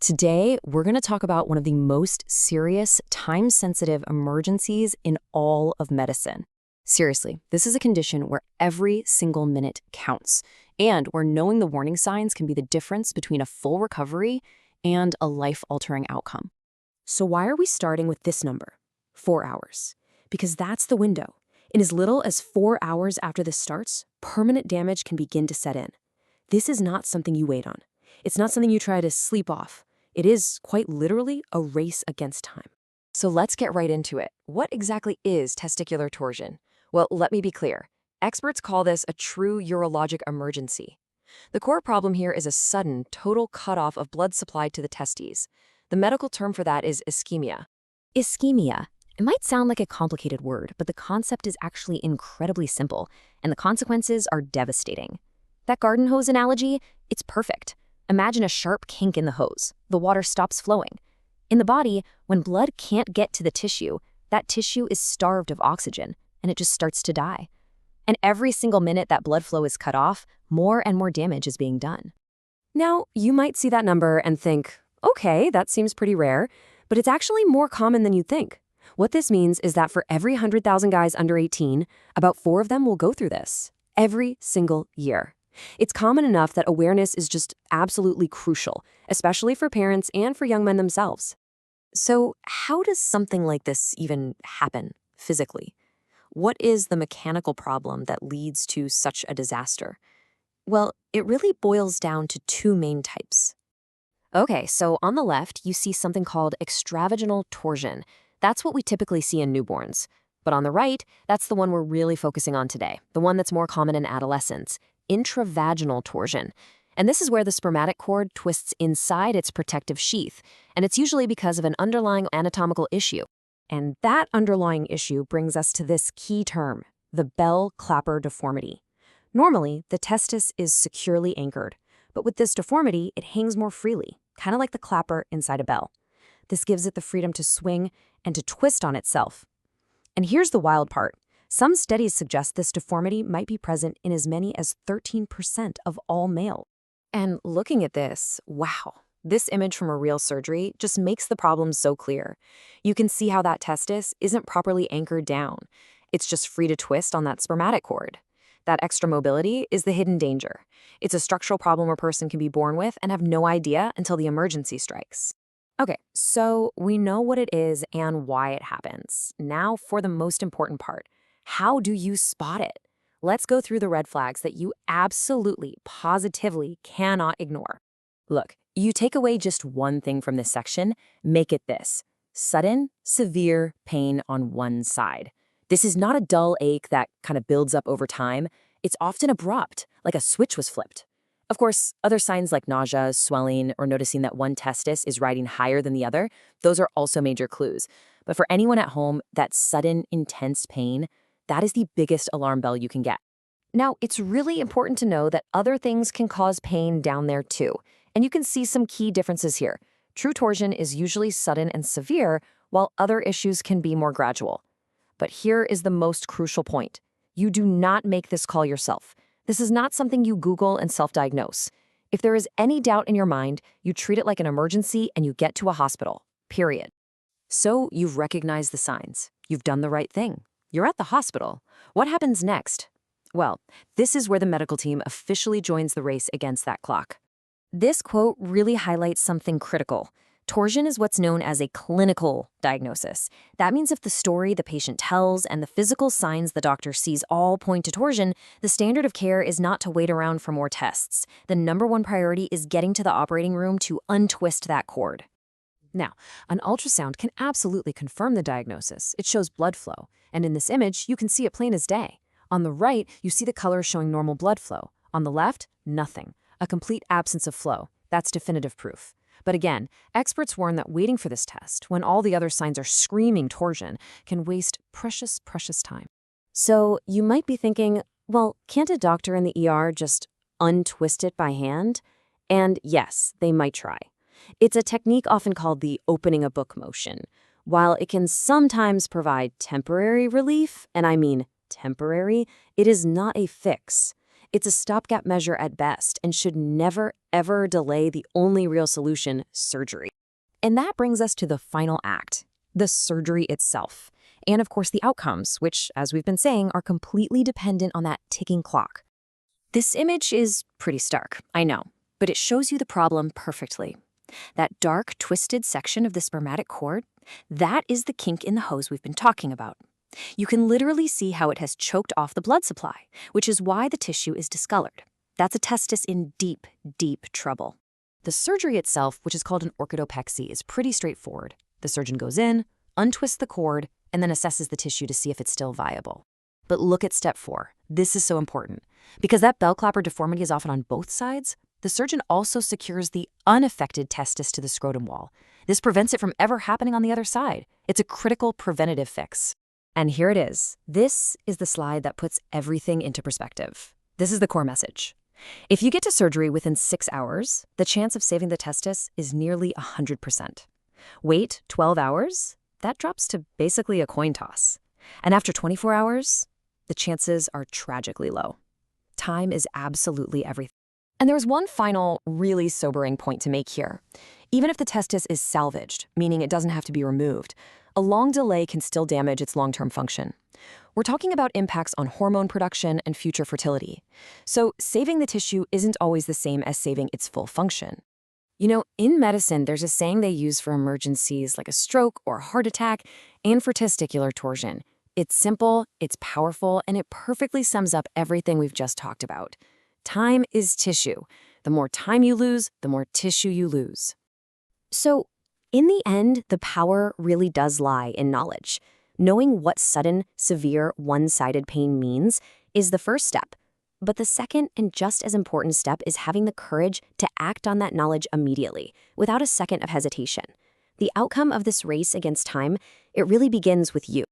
Today, we're going to talk about one of the most serious, time-sensitive emergencies in all of medicine. Seriously, this is a condition where every single minute counts, and where knowing the warning signs can be the difference between a full recovery and a life-altering outcome. So why are we starting with this number, 4 hours? Because that's the window. In as little as 4 hours after this starts, permanent damage can begin to set in. This is not something you wait on. It's not something you try to sleep off. It is, quite literally, a race against time. So let's get right into it. What exactly is testicular torsion? Well, let me be clear. Experts call this a true urologic emergency. The core problem here is a sudden, total cutoff of blood supply to the testes. The medical term for that is ischemia. Ischemia. It might sound like a complicated word, but the concept is actually incredibly simple, and the consequences are devastating. That garden hose analogy, it's perfect. Imagine a sharp kink in the hose. The water stops flowing. In the body, when blood can't get to the tissue, that tissue is starved of oxygen, and it just starts to die. And every single minute that blood flow is cut off, more and more damage is being done. Now, you might see that number and think, okay, that seems pretty rare, but it's actually more common than you think. What this means is that for every 100,000 guys under 18, about 4 of them will go through this, every single year. It's common enough that awareness is just absolutely crucial, especially for parents and for young men themselves. So how does something like this even happen physically? What is the mechanical problem that leads to such a disaster? Well, it really boils down to 2 main types. Okay, so on the left, you see something called extravaginal torsion. That's what we typically see in newborns. But on the right, that's the one we're really focusing on today, the one that's more common in adolescents. Intravaginal torsion. And this is where the spermatic cord twists inside its protective sheath, and it's usually because of an underlying anatomical issue. And that underlying issue brings us to this key term, the bell-clapper deformity. Normally, the testis is securely anchored, but with this deformity, it hangs more freely, kind of like the clapper inside a bell. This gives it the freedom to swing and to twist on itself. And here's the wild part. Some studies suggest this deformity might be present in as many as 13% of all males. And looking at this, wow, this image from a real surgery just makes the problem so clear. You can see how that testis isn't properly anchored down. It's just free to twist on that spermatic cord. That extra mobility is the hidden danger. It's a structural problem a person can be born with and have no idea until the emergency strikes. Okay, so we know what it is and why it happens. Now for the most important part. How do you spot it? Let's go through the red flags that you absolutely, positively cannot ignore. Look, you take away just one thing from this section, make it this: sudden, severe pain on one side. This is not a dull ache that kind of builds up over time. It's often abrupt, like a switch was flipped. Of course, other signs like nausea, swelling, or noticing that one testis is riding higher than the other, those are also major clues. But for anyone at home, that sudden, intense pain, that is the biggest alarm bell you can get. Now, it's really important to know that other things can cause pain down there too, and you can see some key differences here. True torsion is usually sudden and severe, while other issues can be more gradual. But here is the most crucial point. You do not make this call yourself. This is not something you Google and self-diagnose. If there is any doubt in your mind, you treat it like an emergency and you get to a hospital, period. So you've recognized the signs. You've done the right thing. You're at the hospital. What happens next? Well, this is where the medical team officially joins the race against that clock. This quote really highlights something critical. Torsion is what's known as a clinical diagnosis. That means if the story the patient tells and the physical signs the doctor sees all point to torsion, the standard of care is not to wait around for more tests. The #1 priority is getting to the operating room to untwist that cord. Now, an ultrasound can absolutely confirm the diagnosis. It shows blood flow. And in this image, you can see it plain as day. On the right, you see the color showing normal blood flow. On the left, nothing. A complete absence of flow. That's definitive proof. But again, experts warn that waiting for this test, when all the other signs are screaming torsion, can waste precious, precious time. So you might be thinking, well, can't a doctor in the ER just untwist it by hand? And yes, they might try. It's a technique often called the opening a book motion. While it can sometimes provide temporary relief, and I mean temporary, it is not a fix. It's a stopgap measure at best and should never, ever delay the only real solution, surgery. And that brings us to the final act, the surgery itself. And of course, the outcomes, which, as we've been saying, are completely dependent on that ticking clock. This image is pretty stark, I know, but it shows you the problem perfectly. That dark, twisted section of the spermatic cord, that is the kink in the hose we've been talking about. You can literally see how it has choked off the blood supply, which is why the tissue is discolored. That's a testis in deep, deep trouble. The surgery itself, which is called an orchidopexy, is pretty straightforward. The surgeon goes in, untwists the cord, and then assesses the tissue to see if it's still viable. But look at step 4. This is so important. Because that bell clapper deformity is often on both sides, the surgeon also secures the unaffected testis to the scrotum wall. This prevents it from ever happening on the other side. It's a critical preventative fix. And here it is. This is the slide that puts everything into perspective. This is the core message. If you get to surgery within 6 hours, the chance of saving the testis is nearly 100%. Wait 12 hours? That drops to basically a coin toss. And after 24 hours, the chances are tragically low. Time is absolutely everything. And there's one final, really sobering point to make here. Even if the testis is salvaged, meaning it doesn't have to be removed, a long delay can still damage its long-term function. We're talking about impacts on hormone production and future fertility. So saving the tissue isn't always the same as saving its full function. You know, in medicine, there's a saying they use for emergencies like a stroke or a heart attack and for testicular torsion. It's simple, it's powerful, and it perfectly sums up everything we've just talked about. Time is tissue. The more time you lose, the more tissue you lose. So, in the end, the power really does lie in knowledge. Knowing what sudden, severe, one-sided pain means is the first step. But the second and just as important step is having the courage to act on that knowledge immediately, without a second of hesitation. The outcome of this race against time, it really begins with you.